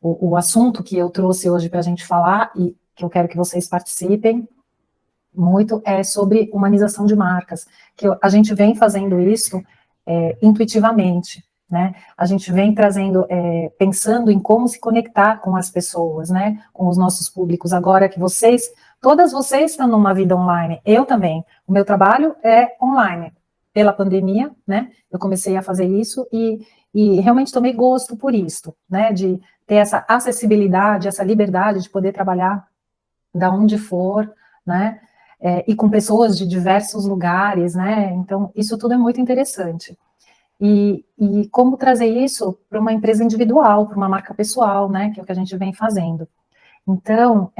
o assunto que eu trouxe hoje para a gente falar e que eu quero que vocês participem muito é sobre humanização de marcas, que a gente vem fazendo isso intuitivamente, né? A gente vem trazendo, pensando em como se conectar com as pessoas, né? Com os nossos públicos. Agora que todas vocês estão numa vida online, eu também. O meu trabalho é online. Pela pandemia, né? Eu comecei a fazer isso e realmente tomei gosto por isso, né? De ter essa acessibilidade, essa liberdade de poder trabalhar da onde for, né? E com pessoas de diversos lugares, né? Então, isso tudo é muito interessante. E como trazer isso para uma empresa individual, para uma marca pessoal, né? Que é o que a gente vem fazendo. Então,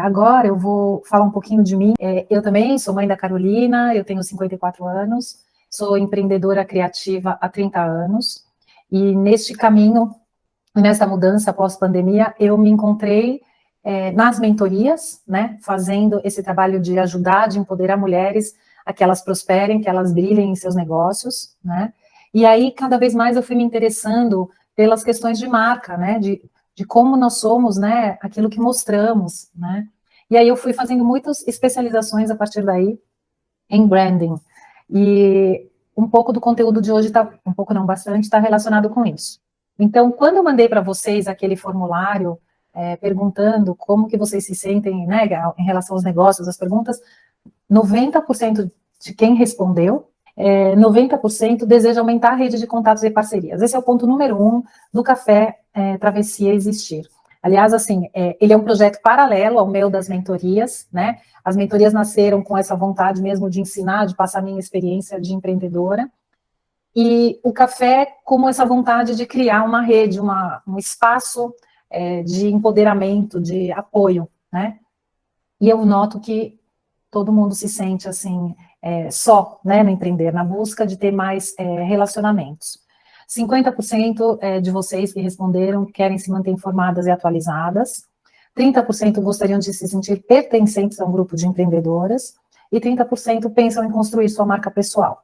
agora eu vou falar um pouquinho de mim. Eu também sou mãe da Carolina, eu tenho 54 anos, sou empreendedora criativa há 30 anos, e neste caminho, nessa mudança pós-pandemia, eu me encontrei nas mentorias, né, fazendo esse trabalho de ajudar, de empoderar mulheres a que elas prosperem, que elas brilhem em seus negócios, né, e aí cada vez mais eu fui me interessando pelas questões de marca, né, de como nós somos, né, aquilo que mostramos, né, e aí eu fui fazendo muitas especializações a partir daí em branding, e um pouco do conteúdo de hoje um pouco não, bastante, está relacionado com isso. Então, quando eu mandei para vocês aquele formulário perguntando como que vocês se sentem, né, em relação aos negócios, as perguntas, 90% de quem respondeu, 90% deseja aumentar a rede de contatos e parcerias. Esse é o ponto número 1 do Café Travessia Existir. Aliás, assim, ele é um projeto paralelo ao meu das mentorias, né? As mentorias nasceram com essa vontade mesmo de ensinar, de passar a minha experiência de empreendedora. E o café como essa vontade de criar uma rede, um espaço de empoderamento, de apoio, né? E eu noto que todo mundo se sente assim, só, né, no empreender, na busca de ter mais relacionamentos. 50% de vocês que responderam querem se manter informadas e atualizadas, 30% gostariam de se sentir pertencentes a um grupo de empreendedoras, e 30% pensam em construir sua marca pessoal.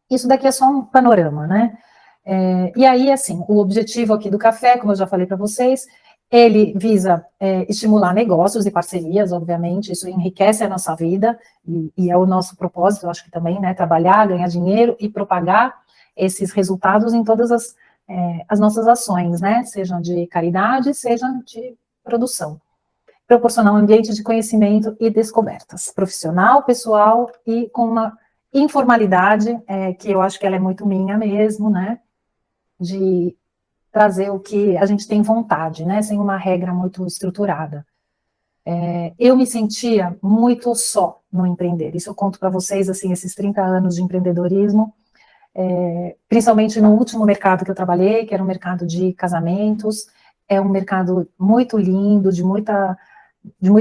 Isso daqui é só um panorama, né? E aí, assim, o objetivo aqui do café, como eu já falei para vocês, ele visa estimular negócios e parcerias, obviamente, isso enriquece a nossa vida, e é o nosso propósito, eu acho que também, né, trabalhar, ganhar dinheiro e propagar esses resultados em todas as nossas ações, né, sejam de caridade, sejam de produção. Proporcionar um ambiente de conhecimento e descobertas, profissional, pessoal e com uma informalidade, que eu acho que ela é muito minha mesmo, né, de trazer o que a gente tem vontade, né, sem uma regra muito estruturada. Eu me sentia muito só no empreender, isso eu conto para vocês, assim, esses 30 anos de empreendedorismo, principalmente no último mercado que eu trabalhei, que era o mercado de casamentos, é um mercado muito lindo, de muita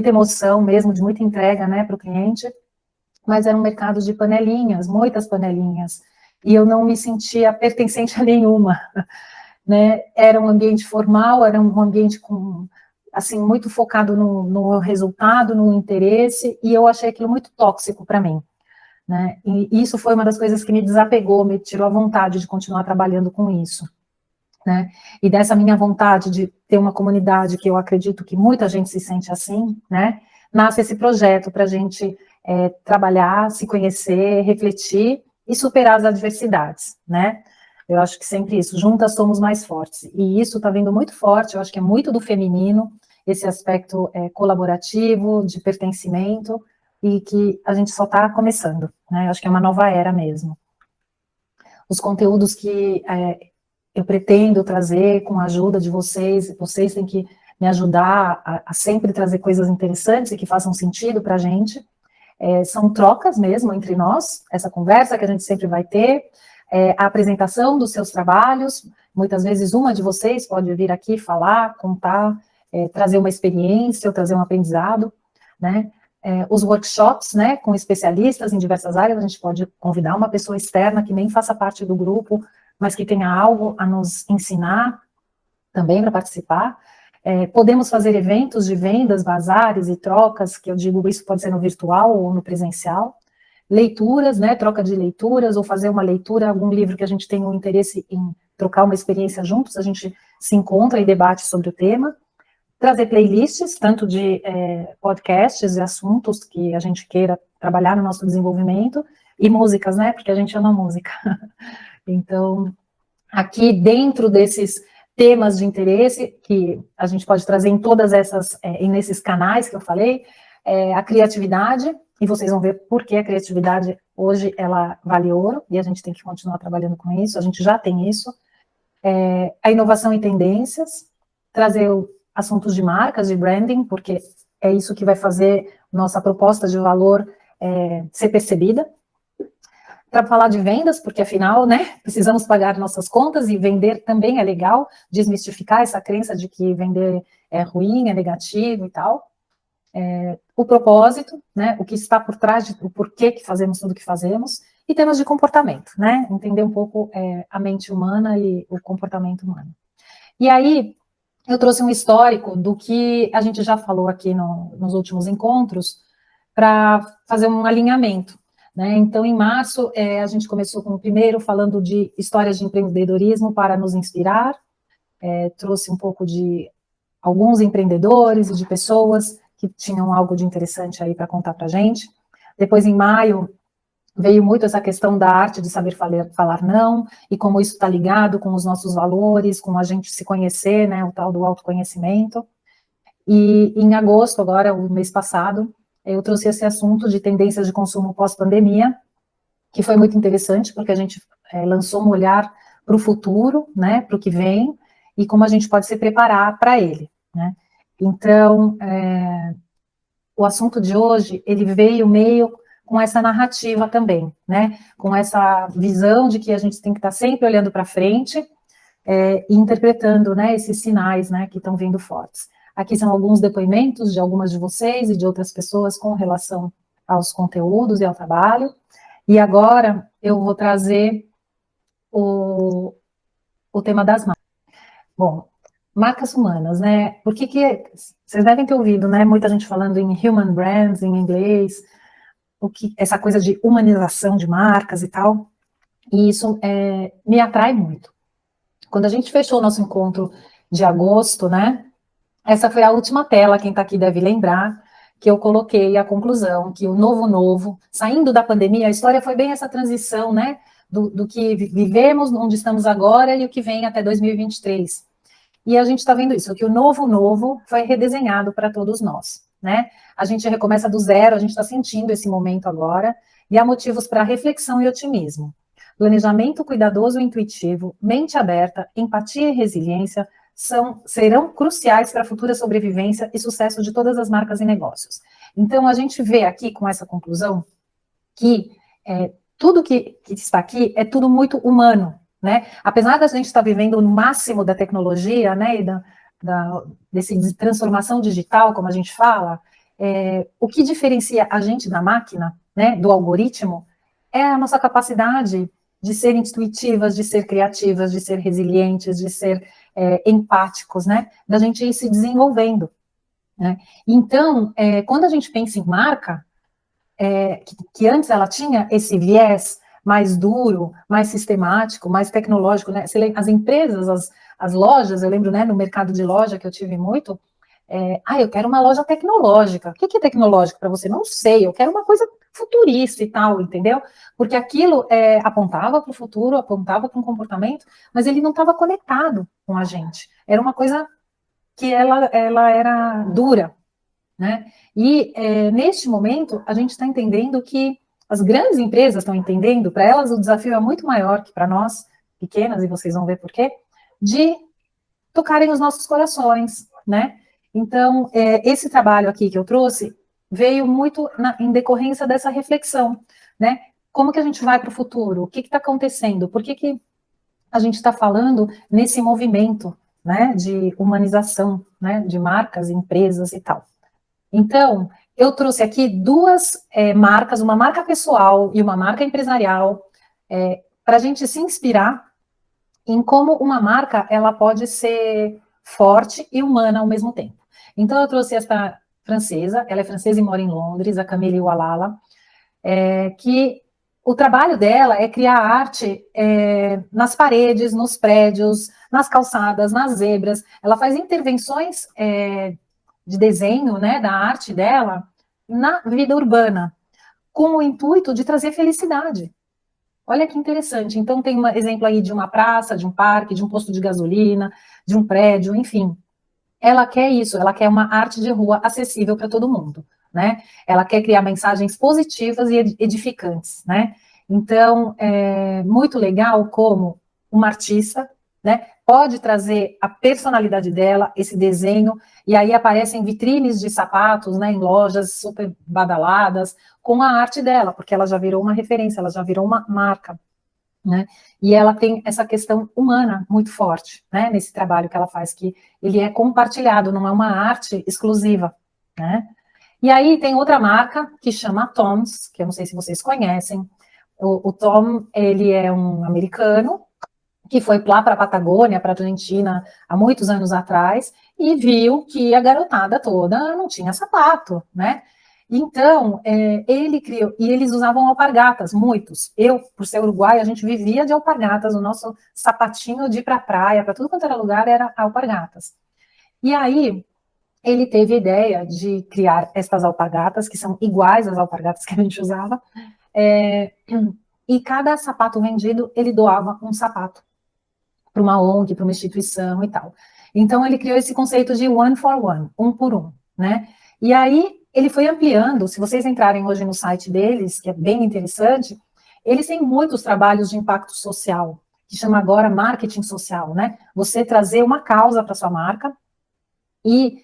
emoção mesmo, de muita entrega, né, para o cliente, mas era um mercado de panelinhas, muitas panelinhas, e eu não me sentia pertencente a nenhuma, né, era um ambiente formal, era um ambiente com, assim, muito focado no resultado, no interesse, e eu achei aquilo muito tóxico para mim, né, e isso foi uma das coisas que me desapegou, me tirou a vontade de continuar trabalhando com isso, né, e dessa minha vontade de ter uma comunidade que eu acredito que muita gente se sente assim, né, nasce esse projeto para a gente trabalhar, se conhecer, refletir e superar as adversidades, né, eu acho que sempre isso, juntas somos mais fortes, e isso está vindo muito forte, eu acho que é muito do feminino, esse aspecto colaborativo, de pertencimento, e que a gente só está começando, né, eu acho que é uma nova era mesmo. Os conteúdos que eu pretendo trazer com a ajuda de vocês têm que me ajudar a sempre trazer coisas interessantes e que façam sentido para a gente, são trocas mesmo entre nós, essa conversa que a gente sempre vai ter, a apresentação dos seus trabalhos, muitas vezes uma de vocês pode vir aqui falar, contar, trazer uma experiência ou trazer um aprendizado, né, os workshops, né, com especialistas em diversas áreas, a gente pode convidar uma pessoa externa que nem faça parte do grupo, mas que tenha algo a nos ensinar também para participar. Podemos fazer eventos de vendas, bazares e trocas, que eu digo, isso pode ser no virtual ou no presencial. Leituras, né, troca de leituras, ou fazer uma leitura, algum livro que a gente tenha um interesse em trocar uma experiência juntos, a gente se encontra e debate sobre o tema, trazer playlists, tanto de podcasts e assuntos que a gente queira trabalhar no nosso desenvolvimento, e músicas, né, porque a gente ama música. Então, aqui dentro desses temas de interesse, que a gente pode trazer em todas essas, e nesses canais que eu falei, a criatividade, e vocês vão ver por que a criatividade hoje ela vale ouro, e a gente tem que continuar trabalhando com isso, a gente já tem isso, a inovação e tendências, trazer assuntos de marcas, de branding, porque é isso que vai fazer nossa proposta de valor ser percebida, para falar de vendas, porque afinal, né, precisamos pagar nossas contas e vender também é legal, desmistificar essa crença de que vender é ruim, é negativo e tal. O propósito, né, o que está por trás, o porquê que fazemos tudo o que fazemos, e temas de comportamento, né, entender um pouco a mente humana e o comportamento humano. E aí, eu trouxe um histórico do que a gente já falou aqui nos últimos encontros, para fazer um alinhamento. Né? Então, em março, a gente começou com o primeiro falando de histórias de empreendedorismo para nos inspirar, trouxe um pouco de alguns empreendedores e de pessoas que tinham algo de interessante aí para contar para a gente. Depois, em maio, veio muito essa questão da arte de saber falar não, e como isso está ligado com os nossos valores, com a gente se conhecer, né, o tal do autoconhecimento. E em agosto, agora, o mês passado, eu trouxe esse assunto de tendências de consumo pós-pandemia, que foi muito interessante, porque a gente lançou um olhar para o futuro, né, para o que vem, e como a gente pode se preparar para ele, né. Então, o assunto de hoje, ele veio meio com essa narrativa também, né, com essa visão de que a gente tem que estar sempre olhando para frente, e interpretando, né, esses sinais, né, que estão vindo fortes. Aqui são alguns depoimentos de algumas de vocês e de outras pessoas com relação aos conteúdos e ao trabalho. E agora eu vou trazer o tema das marcas. Bom, marcas humanas, né? Por que vocês devem ter ouvido, né? Muita gente falando em human brands em inglês, essa coisa de humanização de marcas e tal. E isso me atrai muito. Quando a gente fechou o nosso encontro de agosto, né? Essa foi a última tela, quem está aqui deve lembrar, que eu coloquei a conclusão, que o novo, saindo da pandemia, a história foi bem essa transição, né, do que vivemos, onde estamos agora e o que vem até 2023. E a gente está vendo isso, que o novo foi redesenhado para todos nós, né? A gente recomeça do zero, a gente está sentindo esse momento agora, e há motivos para reflexão e otimismo. Planejamento cuidadoso e intuitivo, mente aberta, empatia e resiliência serão cruciais para a futura sobrevivência e sucesso de todas as marcas e negócios. Então, a gente vê aqui com essa conclusão que tudo que está aqui é tudo muito humano, né? Apesar da gente estar vivendo no máximo da tecnologia, né, e desse transformação digital, como a gente fala, o que diferencia a gente da máquina, né, do algoritmo, é a nossa capacidade de ser intuitivas, de ser criativas, de ser resilientes, de ser empáticos, né, da gente ir se desenvolvendo, né? Então, quando a gente pensa em marca, que antes ela tinha esse viés mais duro, mais sistemático, mais tecnológico, né? As empresas, as lojas, eu lembro, né, no mercado de loja que eu tive muito, eu quero uma loja tecnológica. O que é tecnológico para você? Não sei, eu quero uma coisa futurista e tal, entendeu? Porque aquilo apontava para o futuro, apontava para um comportamento, mas ele não estava conectado com a gente. Era uma coisa que ela era dura, né? E neste momento, a gente está entendendo que as grandes empresas estão entendendo, para elas o desafio é muito maior que para nós, pequenas, e vocês vão ver por quê, de tocarem os nossos corações, né? Então, esse trabalho aqui que eu trouxe veio muito em decorrência dessa reflexão, né? Como que a gente vai para o futuro? O que está acontecendo? Por que a gente está falando nesse movimento, né, de humanização, né, de marcas, empresas e tal? Então, eu trouxe aqui duas marcas, uma marca pessoal e uma marca empresarial, para a gente se inspirar em como uma marca ela pode ser forte e humana ao mesmo tempo. Então, eu trouxe esta francesa, ela é francesa e mora em Londres, a Camille Oualala, que o trabalho dela é criar arte nas paredes, nos prédios, nas calçadas, nas zebras. Ela faz intervenções de desenho, né, da arte dela, na vida urbana, com o intuito de trazer felicidade. Olha que interessante. Então, tem um exemplo aí de uma praça, de um parque, de um posto de gasolina, de um prédio, enfim. Ela quer isso, ela quer uma arte de rua acessível para todo mundo, né? Ela quer criar mensagens positivas e edificantes, né? Então, é muito legal como uma artista, né, pode trazer a personalidade dela, esse desenho, e aí aparecem vitrines de sapatos, né, em lojas super badaladas, com a arte dela, porque ela já virou uma referência, ela já virou uma marca, né? E ela tem essa questão humana muito forte, né, nesse trabalho que ela faz, que ele é compartilhado, não é uma arte exclusiva, né? E aí tem outra marca que chama Tom's, que eu não sei se vocês conhecem. O Tom, ele é um americano que foi lá para a Patagônia, para a Argentina, há muitos anos atrás, e viu que a garotada toda não tinha sapato, né? Então, ele criou, e eles usavam alpargatas, muitos. Eu, por ser uruguaia, a gente vivia de alpargatas, o nosso sapatinho de ir para a praia, para tudo quanto era lugar, era alpargatas. E aí, ele teve a ideia de criar estas alpargatas, que são iguais às alpargatas que a gente usava, e cada sapato vendido, ele doava um sapato para uma ONG, para uma instituição e tal. Então, ele criou esse conceito de one for one, um por um, né? E aí, ele foi ampliando, se vocês entrarem hoje no site deles, que é bem interessante, eles têm muitos trabalhos de impacto social, que chama agora marketing social, né? Você trazer uma causa para sua marca e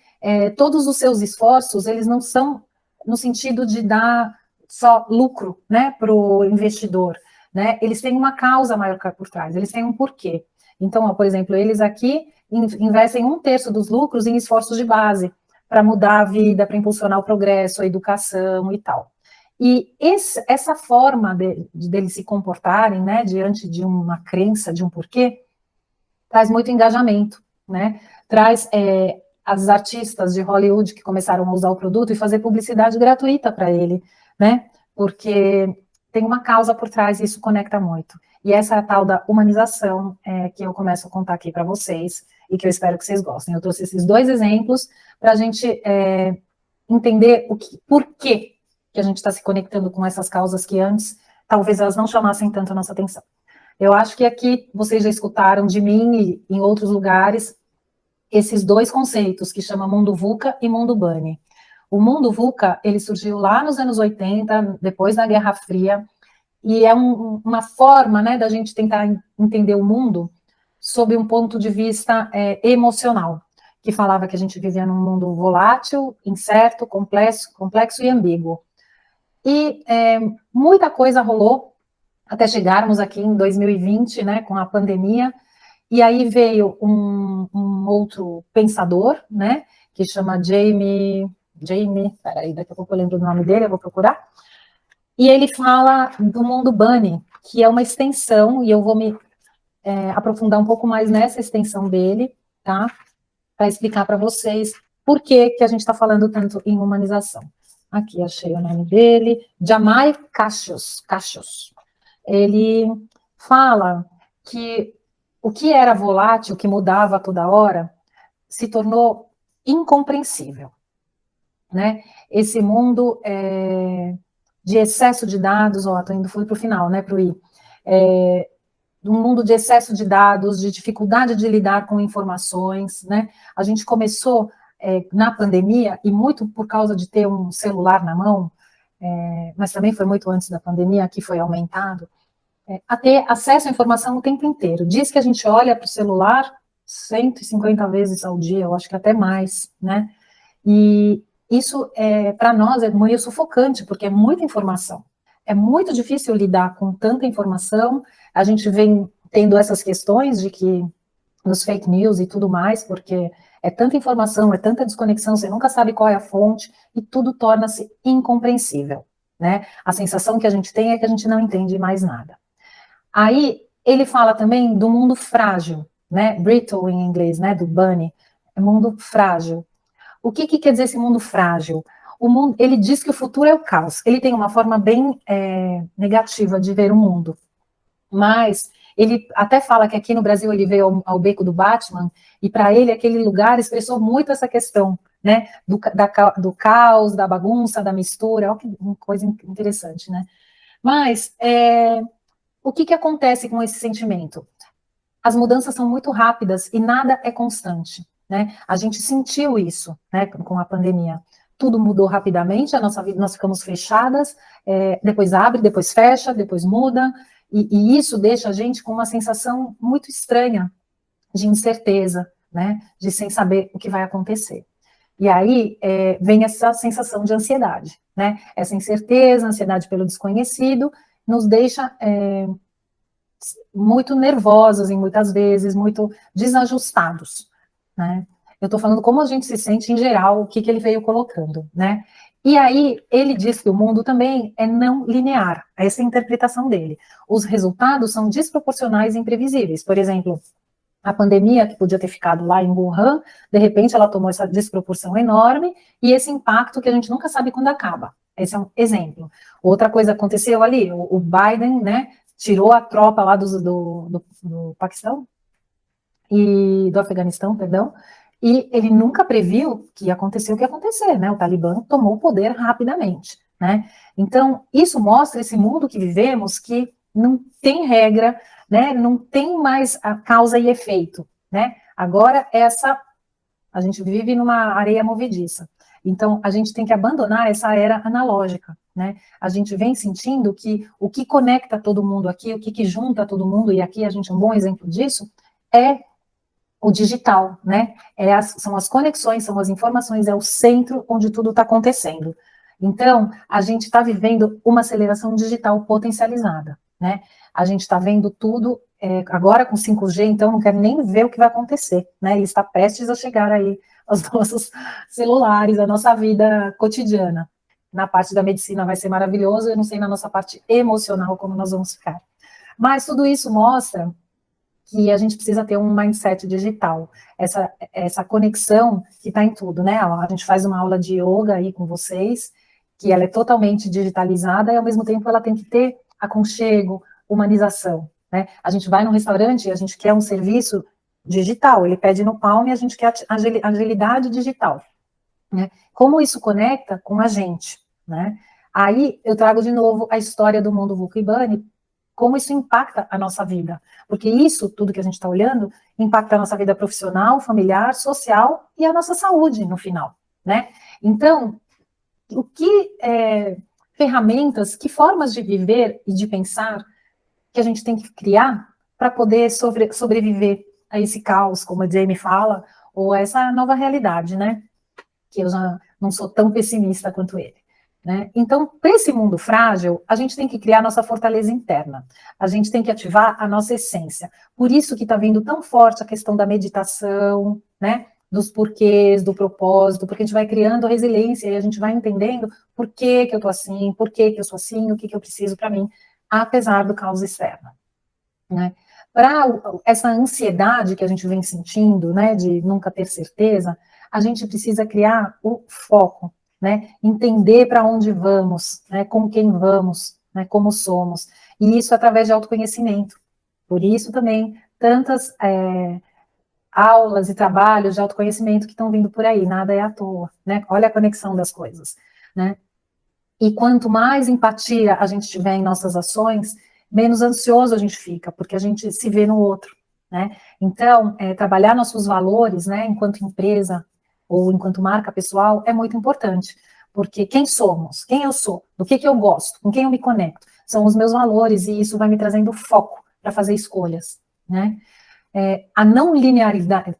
todos os seus esforços, eles não são no sentido de dar só lucro, né, para o investidor, né? Eles têm uma causa maior por trás, eles têm um porquê. Então, ó, por exemplo, eles aqui investem 1/3 dos lucros em esforços de base, para mudar a vida, para impulsionar o progresso, a educação e tal. E essa forma deles se comportarem, né, diante de uma crença, de um porquê, traz muito engajamento, né? Traz as artistas de Hollywood que começaram a usar o produto e fazer publicidade gratuita para ele, né? Porque tem uma causa por trás e isso conecta muito. E essa é a tal da humanização que eu começo a contar aqui para vocês e que eu espero que vocês gostem. Eu trouxe esses 2 exemplos para a gente entender por que a gente está se conectando com essas causas que antes talvez elas não chamassem tanto a nossa atenção. Eu acho que aqui vocês já escutaram de mim e em outros lugares esses 2 conceitos que chama mundo VUCA e mundo Bunny. O mundo VUCA, ele surgiu lá nos anos 80, depois da Guerra Fria, e é uma forma, né, da gente tentar entender o mundo sob um ponto de vista emocional, que falava que a gente vivia num mundo volátil, incerto, complexo e ambíguo. E muita coisa rolou até chegarmos aqui em 2020, né, com a pandemia, e aí veio um outro pensador, né, que chama Jamie, peraí, daqui a pouco eu lembro o nome dele, eu vou procurar, e ele fala do mundo Bunny, que é uma extensão, e eu vou me aprofundar um pouco mais nessa extensão dele, tá, para explicar para vocês por que a gente está falando tanto em humanização. Aqui, achei o nome dele, Jamai Cassius. Ele fala que o que era volátil, que mudava toda hora, se tornou incompreensível, né? Esse mundo de excesso de dados, ó, tô indo para o final, né, para o I, um mundo de excesso de dados, de dificuldade de lidar com informações, né? A gente começou na pandemia, e muito por causa de ter um celular na mão, mas também foi muito antes da pandemia, que foi aumentado, a ter acesso à informação o tempo inteiro. Diz que a gente olha para o celular 150 vezes ao dia, eu acho que até mais, né? E isso, para nós, é meio sufocante, porque é muita informação. É muito difícil lidar com tanta informação. A gente vem tendo essas questões de que nos fake news e tudo mais, porque é tanta informação, é tanta desconexão, você nunca sabe qual é a fonte, e tudo torna-se incompreensível, né? A sensação que a gente tem é que a gente não entende mais nada. Aí ele fala também do mundo frágil, né? Brittle em inglês, né? Do Bunny, é mundo frágil. O que quer dizer esse mundo frágil? o mundo, ele diz que o futuro é o caos. Ele tem uma forma bem negativa de ver o mundo. Mas ele até fala que aqui no Brasil ele veio ao Beco do Batman, e para ele aquele lugar expressou muito essa questão, né, do caos, da bagunça, da mistura. Olha que coisa interessante, né? Mas o que acontece com esse sentimento? As mudanças são muito rápidas e nada é constante, né? A gente sentiu isso, né, com a pandemia. Tudo mudou rapidamente, a nossa vida, nós ficamos fechadas, depois abre, depois fecha, depois muda, e isso deixa a gente com uma sensação muito estranha de incerteza, né, de sem saber o que vai acontecer. E aí vem essa sensação de ansiedade, né? Essa incerteza, ansiedade pelo desconhecido, nos deixa muito nervosos, em muitas vezes, muito desajustados, né? Eu estou falando como a gente se sente em geral, o que ele veio colocando, né? E aí, ele diz que o mundo também é não linear, essa é a interpretação dele. Os resultados são desproporcionais e imprevisíveis. Por exemplo, a pandemia, que podia ter ficado lá em Wuhan, de repente ela tomou essa desproporção enorme, e esse impacto que a gente nunca sabe quando acaba. Esse é um exemplo. Outra coisa aconteceu ali, o Biden, né, tirou a tropa lá do Paquistão, e do Afeganistão, perdão, e ele nunca previu que ia acontecer o que ia acontecer, né? O Talibã tomou o poder rapidamente, né? Então, isso mostra esse mundo que vivemos, que não tem regra, né? Não tem mais a causa e efeito, né? Agora, a gente vive numa areia movediça. Então, a gente tem que abandonar essa era analógica, né? A gente vem sentindo que o que conecta todo mundo aqui, o que junta todo mundo, e aqui a gente é um bom exemplo disso, é o digital, né? São as conexões, são as informações, é o centro onde tudo está acontecendo. Então, a gente está vivendo uma aceleração digital potencializada, né? A gente está vendo tudo, agora com 5G, então não quero nem ver o que vai acontecer, né? Ele está prestes a chegar aí aos nossos celulares, a nossa vida cotidiana. Na parte da medicina vai ser maravilhoso, eu não sei na nossa parte emocional como nós vamos ficar. Mas tudo isso mostra que a gente precisa ter um mindset digital, essa conexão que está em tudo, né? A gente faz uma aula de yoga aí com vocês, que ela é totalmente digitalizada e ao mesmo tempo ela tem que ter aconchego, humanização, né? A gente vai num restaurante e a gente quer um serviço digital, ele pede no Palm e a gente quer agilidade digital, né? Como isso conecta com a gente, né? Aí eu trago de novo a história do mundo VUCA e BANI, como isso impacta a nossa vida, porque isso, tudo que a gente está olhando, impacta a nossa vida profissional, familiar, social e a nossa saúde no final, né? Então, o que ferramentas, que formas de viver e de pensar que a gente tem que criar para poder sobreviver a esse caos, como a Jamie fala, ou a essa nova realidade, né? Que eu já não sou tão pessimista quanto ele. Né? Então, para esse mundo frágil, a gente tem que criar nossa fortaleza interna, a gente tem que ativar a nossa essência. Por isso que está vindo tão forte a questão da meditação, né? Dos porquês, do propósito, porque a gente vai criando resiliência e a gente vai entendendo por que eu estou assim, por que eu sou assim, o que eu preciso para mim, apesar do caos externo. Né? Para essa ansiedade que a gente vem sentindo, né, de nunca ter certeza, a gente precisa criar o foco, né, entender para onde vamos, né, com quem vamos, né, como somos, e isso através de autoconhecimento. Por isso também tantas aulas e trabalhos de autoconhecimento que estão vindo por aí, nada é à toa, né? Olha a conexão das coisas, né? E quanto mais empatia a gente tiver em nossas ações, menos ansioso a gente fica, porque a gente se vê no outro, né? Então, trabalhar nossos valores, né, enquanto empresa ou enquanto marca pessoal, é muito importante, porque quem somos, quem eu sou, do que eu gosto, com quem eu me conecto, são os meus valores, e isso vai me trazendo foco para fazer escolhas, né? A não linearidade,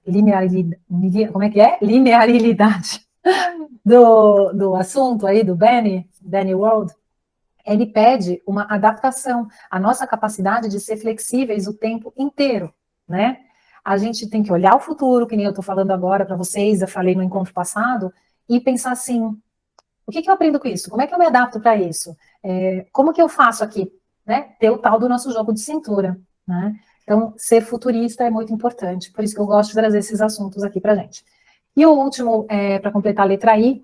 como é que é? Linearidade do assunto aí, do Benny World, ele pede uma adaptação, a nossa capacidade de ser flexíveis o tempo inteiro, né? A gente tem que olhar o futuro, que nem eu estou falando agora para vocês, eu falei no encontro passado, e pensar assim, o que eu aprendo com isso? Como é que eu me adapto para isso? Como que eu faço aqui? Né? Ter o tal do nosso jogo de cintura, né? Então, ser futurista é muito importante, por isso que eu gosto de trazer esses assuntos aqui para gente. E o último, para completar a letra I,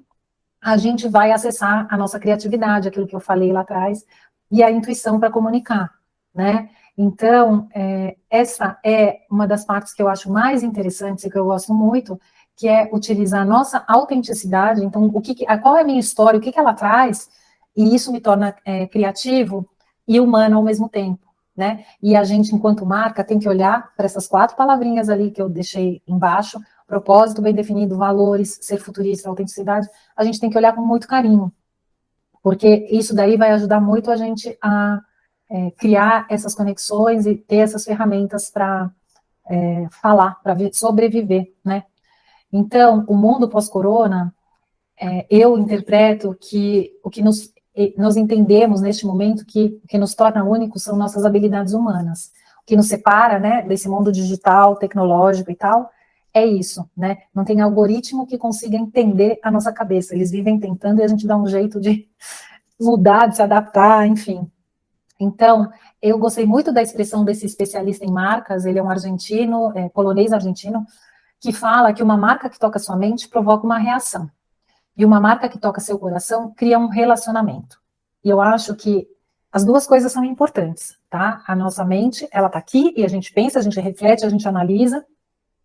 a gente vai acessar a nossa criatividade, aquilo que eu falei lá atrás, e a intuição para comunicar, né? Então, essa é uma das partes que eu acho mais interessantes e que eu gosto muito, que é utilizar a nossa autenticidade. Então, qual é a minha história, o que ela traz, e isso me torna criativo e humano ao mesmo tempo, né? E a gente, enquanto marca, tem que olhar para essas 4 palavrinhas ali que eu deixei embaixo: propósito bem definido, valores, ser futurista, autenticidade. A gente tem que olhar com muito carinho, porque isso daí vai ajudar muito a gente a criar essas conexões e ter essas ferramentas para falar, para sobreviver, né? Então, o mundo pós-corona, eu interpreto que o que nós entendemos neste momento, que o que nos torna únicos são nossas habilidades humanas. O que nos separa, né, desse mundo digital, tecnológico e tal, é isso, né? Não tem algoritmo que consiga entender a nossa cabeça. Eles vivem tentando e a gente dá um jeito de mudar, de se adaptar, enfim. Então, eu gostei muito da expressão desse especialista em marcas. Ele é um argentino, polonês argentino, que fala que uma marca que toca sua mente provoca uma reação. E uma marca que toca seu coração cria um relacionamento. E eu acho que as duas coisas são importantes, tá? A nossa mente, ela tá aqui e a gente pensa, a gente reflete, a gente analisa,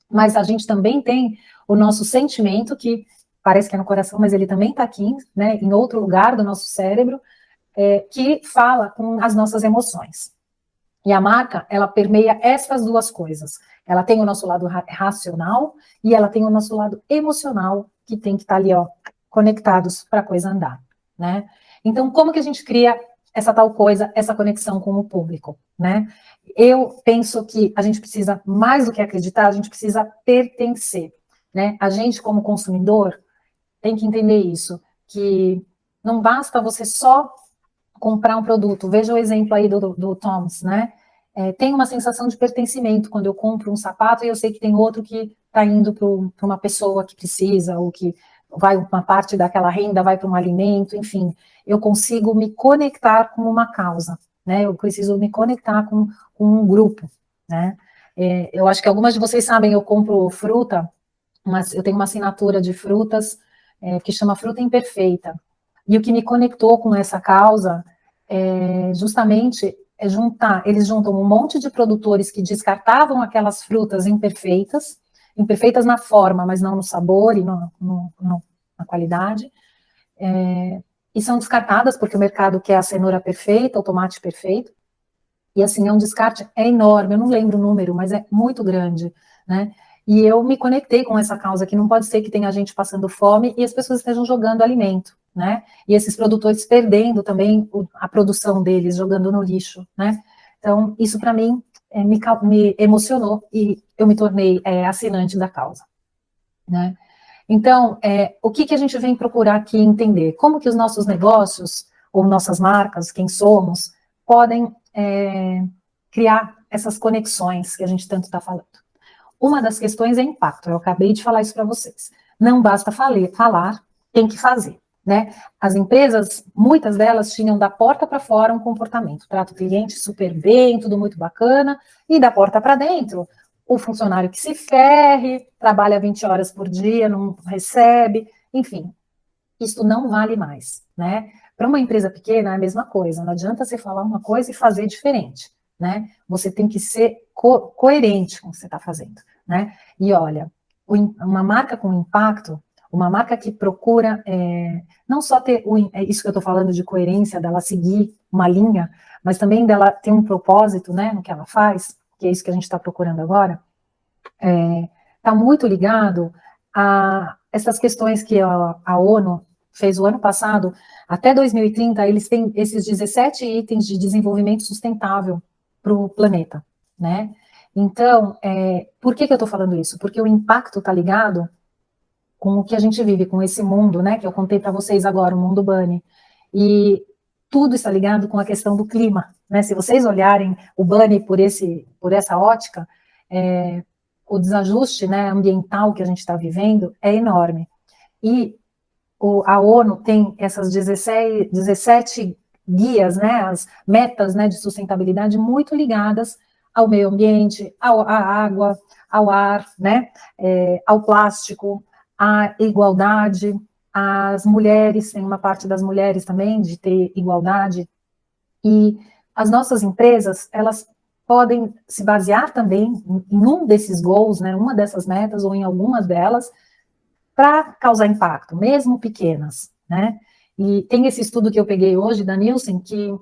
mas a gente também tem o nosso sentimento, que parece que é no coração, mas ele também tá aqui, né, em outro lugar do nosso cérebro, que fala com as nossas emoções. E a marca, ela permeia essas duas coisas. Ela tem o nosso lado racional e ela tem o nosso lado emocional, que tem que estar ali, ó, conectados para a coisa andar, né? Então, como que a gente cria essa tal coisa, essa conexão com o público, né? Eu penso que a gente precisa, mais do que acreditar, a gente precisa pertencer, né? A gente, como consumidor, tem que entender isso, que não basta você só comprar um produto. Veja o exemplo aí do Toms, né? Tem uma sensação de pertencimento quando eu compro um sapato e eu sei que tem outro que está indo para uma pessoa que precisa, ou que vai uma parte daquela renda, vai para um alimento, enfim. Eu consigo me conectar com uma causa, né? Eu preciso me conectar com um grupo, né? Eu acho que algumas de vocês sabem, eu compro fruta, mas eu tenho uma assinatura de frutas que chama Fruta Imperfeita. E o que me conectou com essa causa justamente juntar, eles juntam um monte de produtores que descartavam aquelas frutas imperfeitas, imperfeitas na forma, mas não no sabor e na qualidade, e são descartadas porque o mercado quer a cenoura perfeita, o tomate perfeito, e assim, é um descarte enorme, eu não lembro o número, mas é muito grande, né? E eu me conectei com essa causa, que não pode ser que tenha gente passando fome e as pessoas estejam jogando alimento, né? E esses produtores perdendo também a produção deles, jogando no lixo, né? Então, isso para mim me emocionou e eu me tornei assinante da causa, né? Então, o que a gente vem procurar aqui entender? Como que os nossos negócios, ou nossas marcas, quem somos, podem criar essas conexões que a gente tanto está falando. Uma das questões é impacto, eu acabei de falar isso para vocês. Não basta falar, tem que fazer, né? As empresas, muitas delas tinham da porta para fora um comportamento, trata o cliente super bem, tudo muito bacana, e da porta para dentro, o funcionário que se ferre, trabalha 20 horas por dia, não recebe, enfim, isso não vale mais, né? Para uma empresa pequena é a mesma coisa, não adianta você falar uma coisa e fazer diferente, né? Você tem que ser coerente com o que você está fazendo, né? E olha, uma marca com impacto, uma marca que procura não só ter isso que eu estou falando de coerência, dela seguir uma linha, mas também dela ter um propósito, né, no que ela faz, que é isso que a gente está procurando agora, está muito ligado a essas questões que a ONU fez o ano passado. Até 2030, eles têm esses 17 itens de desenvolvimento sustentável para o planeta, né? Então, por que eu estou falando isso? Porque o impacto está ligado com o que a gente vive, com esse mundo, né, que eu contei para vocês agora, o mundo Bunny. E tudo está ligado com a questão do clima, né? Se vocês olharem o Bunny por essa ótica, o desajuste, né, ambiental que a gente está vivendo é enorme. E a ONU tem essas 17 guias, né, as metas, né, de sustentabilidade muito ligadas ao meio ambiente, à água, ao ar, né, ao plástico, à igualdade. as mulheres, tem uma parte das mulheres também, de ter igualdade, e as nossas empresas, elas podem se basear também em um desses goals, né, uma dessas metas, ou em algumas delas, para causar impacto, mesmo pequenas, né? E tem esse estudo que eu peguei hoje, da Nielsen, que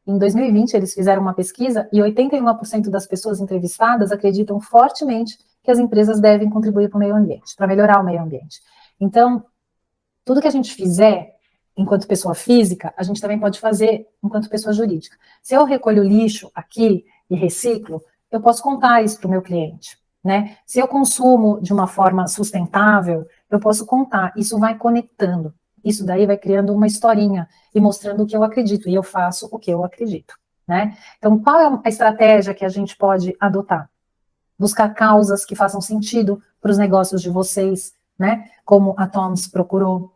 em 2020 eles fizeram uma pesquisa e 81% das pessoas entrevistadas acreditam fortemente que as empresas devem contribuir para o meio ambiente, para melhorar o meio ambiente. Então, tudo que a gente fizer enquanto pessoa física, a gente também pode fazer enquanto pessoa jurídica. Se eu recolho lixo aqui e reciclo, eu posso contar isso para o meu cliente, né? Se eu consumo de uma forma sustentável, eu posso contar. Isso vai conectando. Isso daí vai criando uma historinha e mostrando o que eu acredito, e eu faço o que eu acredito, né? Então, qual é a estratégia que a gente pode adotar? Buscar causas que façam sentido para os negócios de vocês, né? Como a Toms procurou.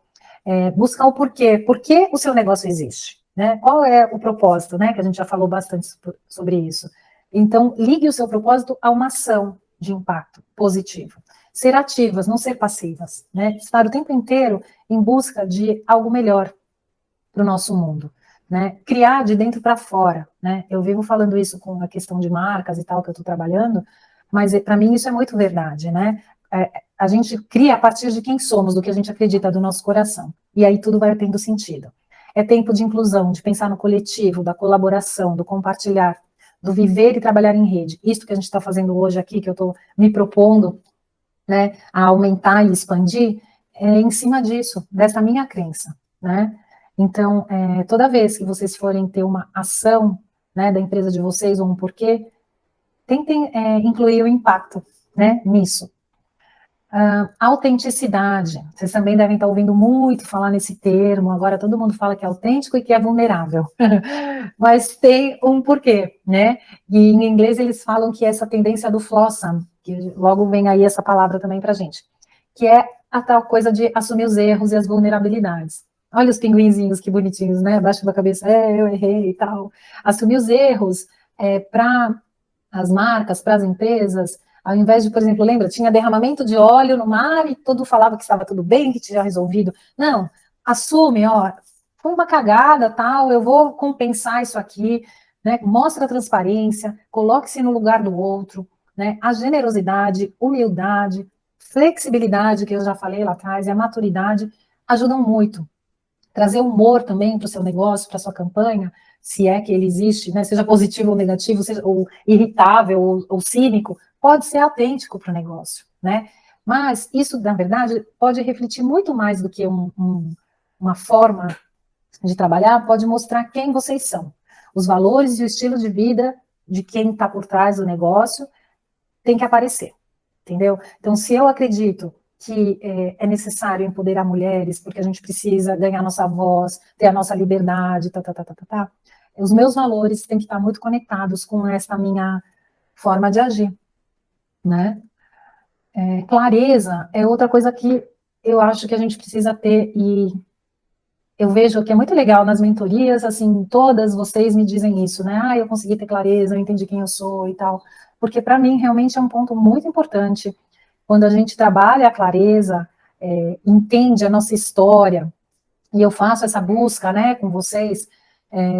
Buscar o porquê. Por que o seu negócio existe? Né? Qual é o propósito, né? Que a gente já falou bastante sobre isso. Então, ligue o seu propósito a uma ação de impacto positivo. Ser ativas, não ser passivas, né? Estar o tempo inteiro em busca de algo melhor para o nosso mundo, né? Criar de dentro para fora, né? Eu vivo falando isso com a questão de marcas e tal que eu estou trabalhando, mas para mim isso é muito verdade, né? A gente cria a partir de quem somos, do que a gente acredita, do nosso coração, e aí tudo vai tendo sentido. É tempo de inclusão, de pensar no coletivo, da colaboração, do compartilhar, do viver e trabalhar em rede. Isso que a gente está fazendo hoje aqui, que eu estou me propondo, né, a aumentar e expandir, é em cima disso, dessa minha crença, né? Então, toda vez que vocês forem ter uma ação, né, da empresa de vocês, ou um porquê, tentem incluir o impacto, né, nisso. Autenticidade. Vocês também devem estar ouvindo muito falar nesse termo. Agora todo mundo fala que é autêntico e que é vulnerável. Mas tem um porquê, né? E em inglês eles falam que essa tendência do Flossom, que logo vem aí essa palavra também pra gente, que é a tal coisa de assumir os erros e as vulnerabilidades. Olha os pinguinzinhos, que bonitinhos, né? Abaixo da cabeça, eu errei e tal. Assumir os erros para as marcas, para as empresas, ao invés de, por exemplo, lembra, tinha derramamento de óleo no mar e todo falava que estava tudo bem, que tinha resolvido. Não, assume, ó, foi uma cagada, tal, eu vou compensar isso aqui, né? Mostra a transparência, coloque-se no lugar do outro, né? A generosidade, humildade, flexibilidade, que eu já falei lá atrás, e a maturidade ajudam muito. Trazer humor também para o seu negócio, para a sua campanha, se é que ele existe, né? Seja positivo ou negativo, seja ou irritável ou cínico, pode ser autêntico para o negócio, né? Mas isso, na verdade, pode refletir muito mais do que uma forma de trabalhar, pode mostrar quem vocês são. Os valores e o estilo de vida de quem está por trás do negócio tem que aparecer, entendeu? Então, se eu acredito que é necessário empoderar mulheres, porque a gente precisa ganhar nossa voz, ter a nossa liberdade, os meus valores têm que estar muito conectados com essa minha forma de agir, né? Clareza é outra coisa que eu acho que a gente precisa ter, e eu vejo que é muito legal nas mentorias, assim, todas vocês me dizem isso, né? Ah, eu consegui ter clareza, eu entendi quem eu sou e tal, porque para mim realmente é um ponto muito importante. Quando a gente trabalha a clareza, entende a nossa história, e eu faço essa busca, né, com vocês,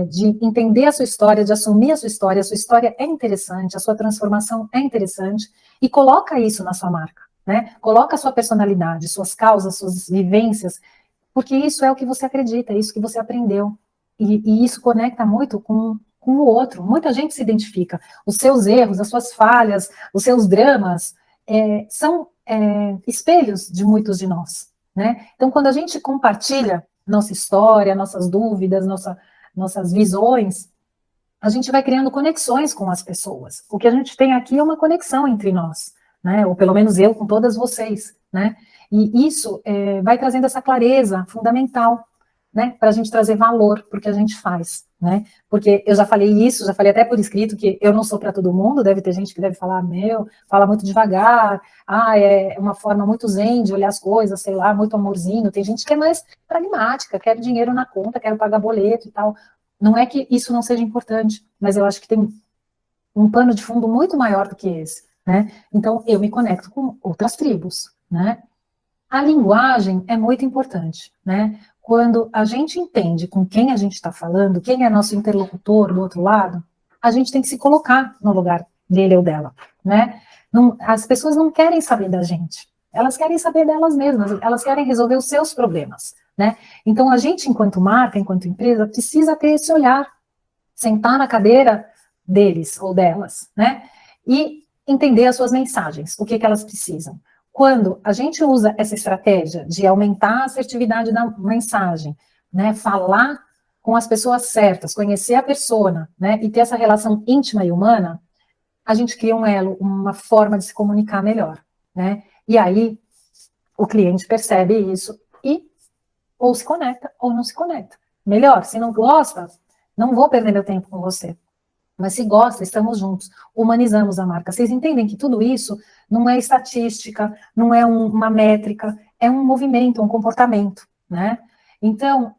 de entender a sua história, de assumir a sua história é interessante, a sua transformação é interessante, e coloca isso na sua marca, né, coloca a sua personalidade, suas causas, suas vivências, porque isso é o que você acredita, é isso que você aprendeu, e isso conecta muito com o outro. Muita gente se identifica, os seus erros, as suas falhas, os seus dramas, são espelhos de muitos de nós, né? Então, quando a gente compartilha nossa história, nossas dúvidas, nossas visões, a gente vai criando conexões com as pessoas. O que a gente tem aqui é uma conexão entre nós, né? Ou pelo menos eu com todas vocês, né? E isso vai trazendo essa clareza fundamental, né? Para a gente trazer valor para o que a gente faz, né? Porque eu já falei isso, já falei até por escrito que eu não sou para todo mundo. Deve ter gente que deve falar, fala muito devagar, é uma forma muito zen de olhar as coisas, sei lá, muito amorzinho. Tem gente que é mais pragmática, quer dinheiro na conta, quer pagar boleto e tal. Não é que isso não seja importante, mas eu acho que tem um pano de fundo muito maior do que esse, né? Então, eu me conecto com outras tribos, né? A linguagem é muito importante, né? Quando a gente entende com quem a gente está falando, quem é nosso interlocutor do outro lado, a gente tem que se colocar no lugar dele ou dela, né? As pessoas não querem saber da gente, elas querem saber delas mesmas, elas querem resolver os seus problemas, né? Então a gente, enquanto marca, enquanto empresa, precisa ter esse olhar, sentar na cadeira deles ou delas, né? E entender as suas mensagens, o que elas precisam. Quando a gente usa essa estratégia de aumentar a assertividade da mensagem, né, falar com as pessoas certas, conhecer a persona, né, e ter essa relação íntima e humana, a gente cria um elo, uma forma de se comunicar melhor, né? E aí o cliente percebe isso e ou se conecta ou não se conecta. Melhor, se não gosta, não vou perder meu tempo com você. Mas se gosta, estamos juntos, humanizamos a marca. Vocês entendem que tudo isso não é estatística, não é uma métrica, é um movimento, um comportamento, né? Então,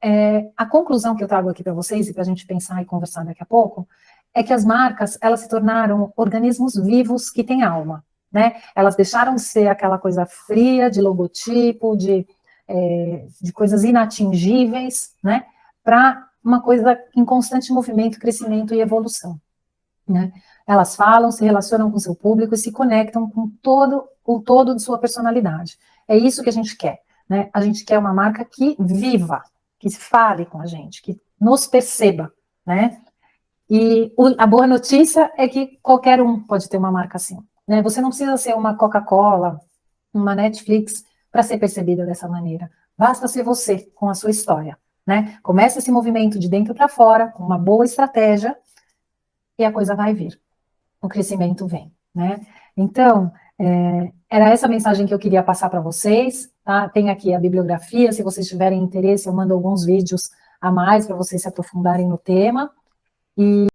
a conclusão que eu trago aqui para vocês, e para a gente pensar e conversar daqui a pouco, é que as marcas, elas se tornaram organismos vivos que têm alma, né? Elas deixaram de ser aquela coisa fria, de logotipo, de coisas inatingíveis, né? Para uma coisa em constante movimento, crescimento e evolução. Né? Elas falam, se relacionam com seu público e se conectam com o todo de sua personalidade. É isso que a gente quer, né? A gente quer uma marca que viva, que fale com a gente, que nos perceba, né? E a boa notícia é que qualquer um pode ter uma marca assim, né? Você não precisa ser uma Coca-Cola, uma Netflix para ser percebida dessa maneira. Basta ser você com a sua história, né? Começa esse movimento de dentro para fora, com uma boa estratégia, e a coisa vai vir, o crescimento vem, né? Então, era essa mensagem que eu queria passar para vocês, tá? Tem aqui a bibliografia, se vocês tiverem interesse, eu mando alguns vídeos a mais para vocês se aprofundarem no tema, e